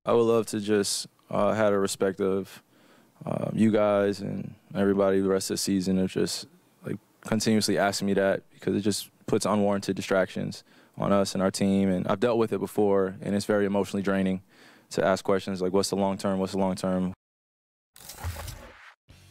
I would love to just have the respect of you guys and everybody the rest of the season of just like continuously asking me that, because it just puts unwarranted distractions on us and our team. And I've dealt with it before, and it's very emotionally draining to ask questions like, what's the long term? What's the long term?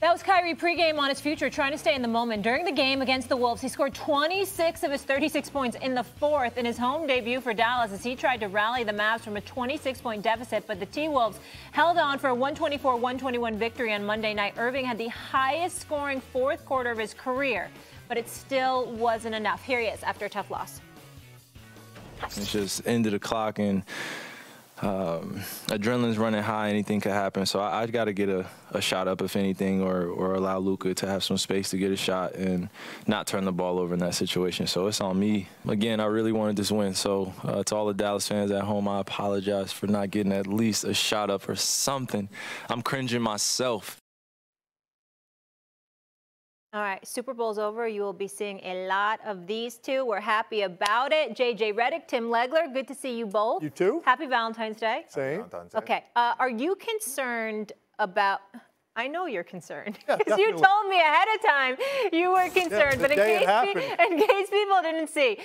That was Kyrie pregame on his future, trying to stay in the moment. During the game against the Wolves, he scored 26 of his 36 points in the fourth in his home debut for Dallas as he tried to rally the Mavs from a 26-point deficit. But the T-Wolves held on for a 124-121 victory on Monday night. Irving had the highest scoring fourth quarter of his career, but it still wasn't enough. Here he is after a tough loss. It's just end of the clock, and adrenaline's running high. Anything could happen. So I got to get a shot up, if anything, or allow Luka to have some space to get a shot and not turn the ball over in that situation. So it's on me. Again, I really wanted this win. So to all the Dallas fans at home, I apologize for not getting at least a shot up or something. I'm cringing myself. All right, Super Bowl's over. You will be seeing a lot of these two. We're happy about it. JJ Redick, Tim Legler, good to see you both. You too. Happy Valentine's Day. Same. Okay, are you concerned about, I know you're concerned, because yeah, you told me ahead of time you were concerned, but in case people didn't see,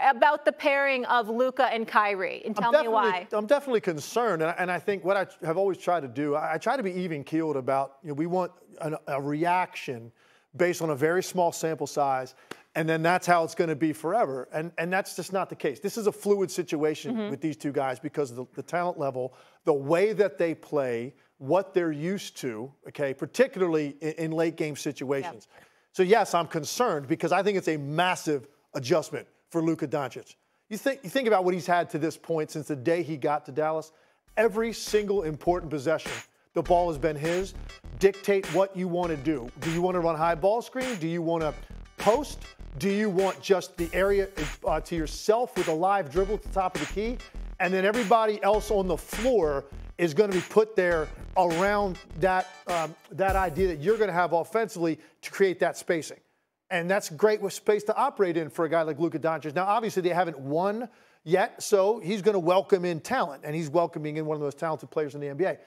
about the pairing of Luka and Kyrie, and tell me why. I'm definitely concerned, and I think what I have always tried to do, I try to be even-keeled about, we want a reaction based on a very small sample size, and then that's how it's going to be forever. And that's just not the case. This is a fluid situation with these two guys because of the talent level, the way that they play, what they're used to, okay, particularly in late-game situations. Yeah. So, yes, I'm concerned because I think it's a massive adjustment for Luka Doncic. You think about what he's had to this point since the day he got to Dallas. Every single important possession, the ball has been his. Dictate what you want to do. Do you want to run high ball screen? Do you want to post? Do you want just the area to yourself with a live dribble at the top of the key? And then everybody else on the floor is going to be put there around that idea that you're going to have offensively to create that spacing. And that's great with space to operate in for a guy like Luka Doncic. Now, obviously, they haven't won yet, so he's going to welcome in talent, and he's welcoming in one of the most talented players in the NBA.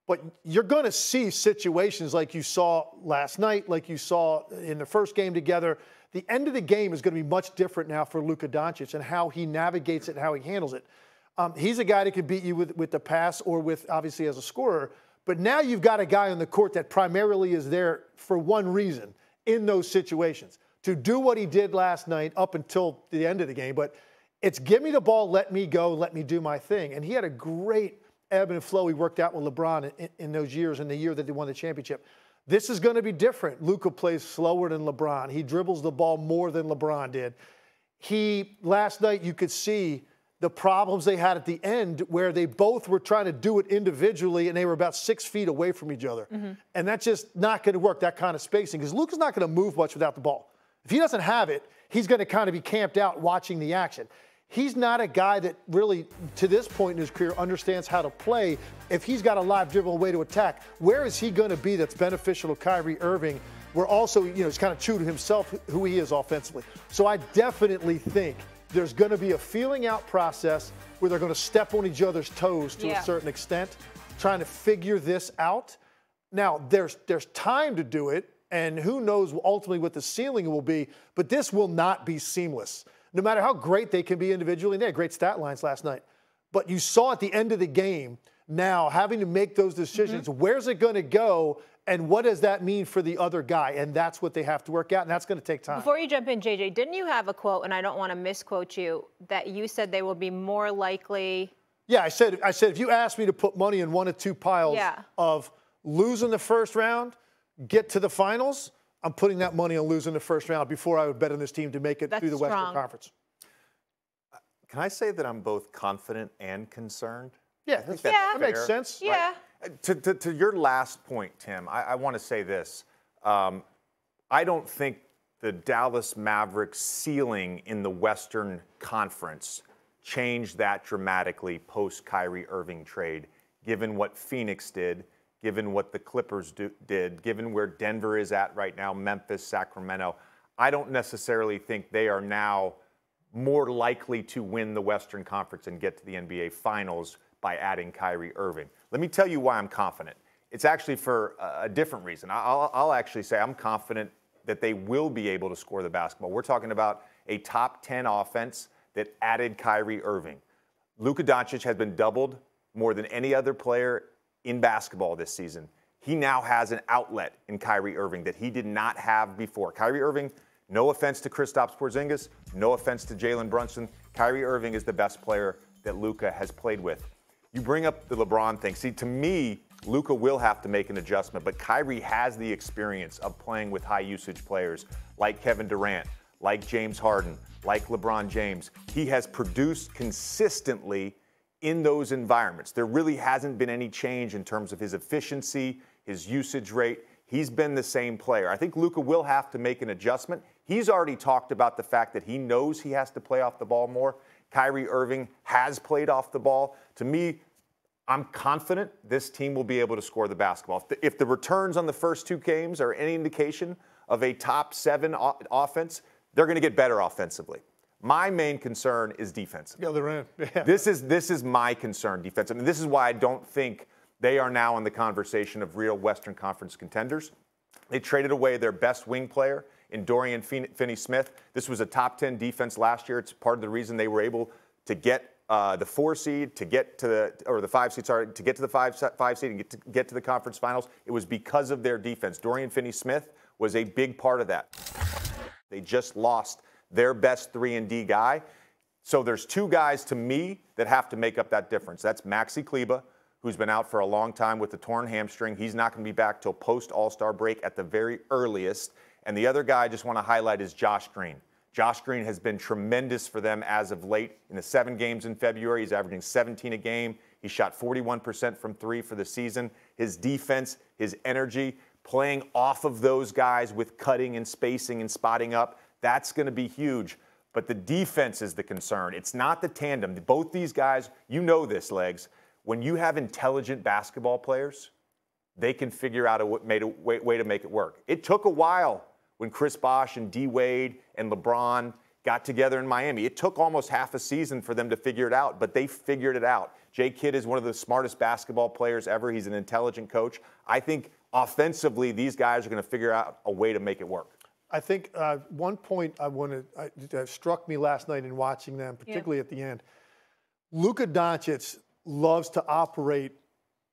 But you're going to see situations like you saw last night, like you saw in the first game together. The end of the game is going to be much different now for Luka Doncic and how he navigates it and how he handles it. He's a guy that can beat you with the pass or with, obviously, as a scorer. But now you've got a guy on the court that primarily is there for one reason in those situations, to do what he did last night up until the end of the game. But it's give me the ball, let me go, let me do my thing. And he had a great ebb and flow he worked out with LeBron in those years, in the year that they won the championship. This is going to be different. Luka plays slower than LeBron. He dribbles the ball more than LeBron did. Last night you could see the problems they had at the end where they both were trying to do it individually and they were about 6 feet away from each other. And that's just not going to work, that kind of spacing, because Luka's not going to move much without the ball. If he doesn't have it, he's going to kind of be camped out watching the action. He's not a guy that really, to this point in his career, understands how to play. If he's got a live dribble way to attack, where is he going to be that's beneficial to Kyrie Irving, where also, he's kind of true to himself, who he is offensively. So I definitely think there's going to be a feeling out process where they're going to step on each other's toes to a certain extent, trying to figure this out. Now, there's time to do it, and who knows ultimately what the ceiling will be, but this will not be seamless. No matter how great they can be individually, and they had great stat lines last night. But you saw at the end of the game, now having to make those decisions, where's it going to go, and what does that mean for the other guy? And that's what they have to work out, and that's going to take time. Before you jump in, JJ, didn't you have a quote, and I don't want to misquote you, that you said they will be more likely? Yeah, I said if you asked me to put money in one of two piles of losing the first round, get to the finals, I'm putting that money on losing the first round before I would bet on this team to make it through the Western Conference. Can I say that I'm both confident and concerned? Yeah, that makes sense. Yeah. Right? To your last point, Tim, I want to say this. I don't think the Dallas Mavericks ceiling in the Western Conference changed that dramatically post-Kyrie Irving trade, given what Phoenix did, given what the Clippers did, given where Denver is at right now, Memphis, Sacramento. I don't necessarily think they are now more likely to win the Western Conference and get to the NBA Finals by adding Kyrie Irving. Let me tell you why I'm confident. It's actually for a different reason. I'll actually say I'm confident that they will be able to score the basketball. We're talking about a top 10 offense that added Kyrie Irving. Luka Doncic has been doubled more than any other player in basketball this season. He now has an outlet in Kyrie Irving that he did not have before. Kyrie Irving, no offense to Kristaps Porzingis, no offense to Jalen Brunson, Kyrie Irving is the best player that Luka has played with. You bring up the LeBron thing. See, to me, Luka will have to make an adjustment, but Kyrie has the experience of playing with high-usage players like Kevin Durant, like James Harden, like LeBron James. He has produced consistently in those environments. There really hasn't been any change in terms of his efficiency, his usage rate. He's been the same player. I think Luka will have to make an adjustment. He's already talked about the fact that he knows he has to play off the ball more. Kyrie Irving has played off the ball. To me, I'm confident this team will be able to score the basketball. If the returns on the first two games are any indication of a top 7 offense, they're going to get better offensively. My main concern is defense. Yeah, they're in. Yeah. This is my concern, defensive. And this is why I don't think they are now in the conversation of real Western Conference contenders. They traded away their best wing player in Dorian Finney-Smith. This was a top 10 defense last year. It's part of the reason they were able to get the 4 seed, to get to the 5 seed, to get to the 5 seed and get to the conference finals. It was because of their defense. Dorian Finney-Smith was a big part of that. They just lost their best 3-and-D guy. So there's 2 guys to me that have to make up that difference. That's Maxi Kleber, who's been out for a long time with the torn hamstring. He's not going to be back till post-All-Star break at the very earliest. And the other guy I just want to highlight is Josh Green. Josh Green has been tremendous for them as of late. In the 7 games in February, he's averaging 17 a game. He shot 41% from 3 for the season. His defense, his energy, playing off of those guys with cutting and spacing and spotting up, that's going to be huge. But the defense is the concern. It's not the tandem. Both these guys, you know this, Legs. When you have intelligent basketball players, they can figure out a way to make it work. It took a while when Chris Bosh and D. Wade and LeBron got together in Miami. It took almost half a season for them to figure it out, but they figured it out. Jay Kidd is one of the smartest basketball players ever. He's an intelligent coach. I think offensively, these guys are going to figure out a way to make it work. I think one point that struck me last night in watching them, particularly at the end, Luka Doncic loves to operate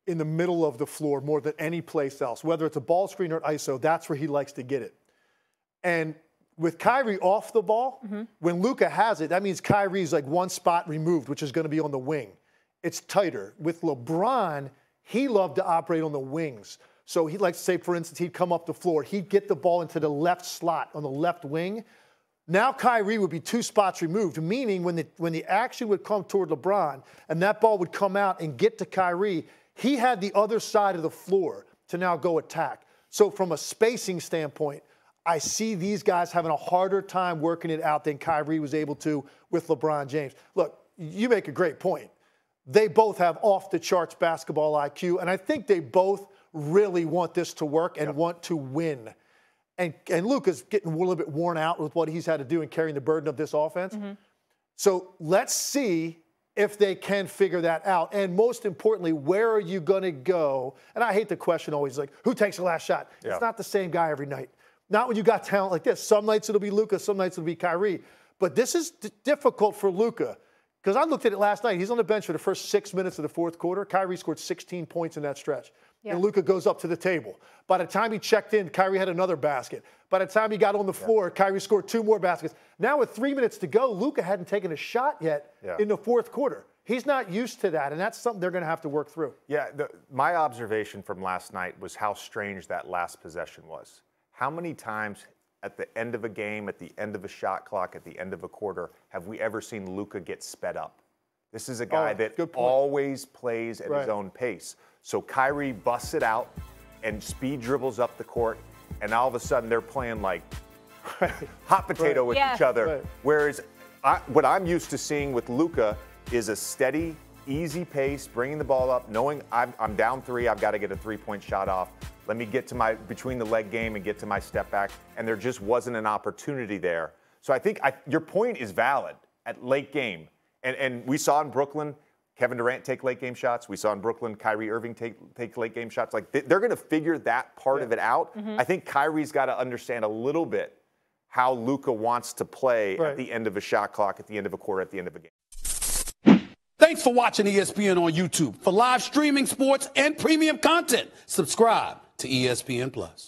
in the middle of the floor more than any place else. Whether it's a ball screen or ISO, that's where he likes to get it. And with Kyrie off the ball, when Luka has it, that means Kyrie's like one spot removed, which is going to be on the wing. It's tighter. With LeBron, he loved to operate on the wings. So he'd like to say, for instance, he'd come up the floor. He'd get the ball into the left slot on the left wing. Now Kyrie would be 2 spots removed, meaning when the action would come toward LeBron and that ball would come out and get to Kyrie, he had the other side of the floor to now go attack. So from a spacing standpoint, I see these guys having a harder time working it out than Kyrie was able to with LeBron James. Look, you make a great point. They both have off-the-charts basketball IQ, and I think they both really want this to work and want to win. And Luka's getting a little bit worn out with what he's had to do in carrying the burden of this offense. So let's see if they can figure that out. And most importantly, where are you going to go? And I hate the question always like, who takes the last shot? It's not the same guy every night. Not when you got talent like this. Some nights it'll be Luka, some nights it'll be Kyrie. But this is difficult for Luka. Because I looked at it last night. He's on the bench for the first 6 minutes of the fourth quarter. Kyrie scored 16 points in that stretch. And Luka goes up to the table. By the time he checked in, Kyrie had another basket. By the time he got on the floor, Kyrie scored 2 more baskets. Now with 3 minutes to go, Luka hadn't taken a shot yet in the fourth quarter. He's not used to that, and that's something they're going to have to work through. Yeah, my observation from last night was how strange that last possession was. How many times at the end of a game, at the end of a shot clock, at the end of a quarter, have we ever seen Luka get sped up? This is a guy that always plays at his own pace. So Kyrie busts it out and speed dribbles up the court, and all of a sudden they're playing like hot potato with each other. Whereas what I'm used to seeing with Luka is a steady, easy pace, bringing the ball up, knowing I'm down 3, I've got to get a 3-point shot off. Let me get to my between the leg game and get to my step back. And there just wasn't an opportunity there. So I think your point is valid at late game. And we saw in Brooklyn, Kevin Durant take late game shots. We saw in Brooklyn, Kyrie Irving take late game shots. Like they're going to figure that part of it out. I think Kyrie's got to understand a little bit how Luka wants to play at the end of a shot clock, at the end of a quarter, at the end of a game. Thanks for watching ESPN on YouTube. For live streaming sports and premium content, subscribe to ESPN+.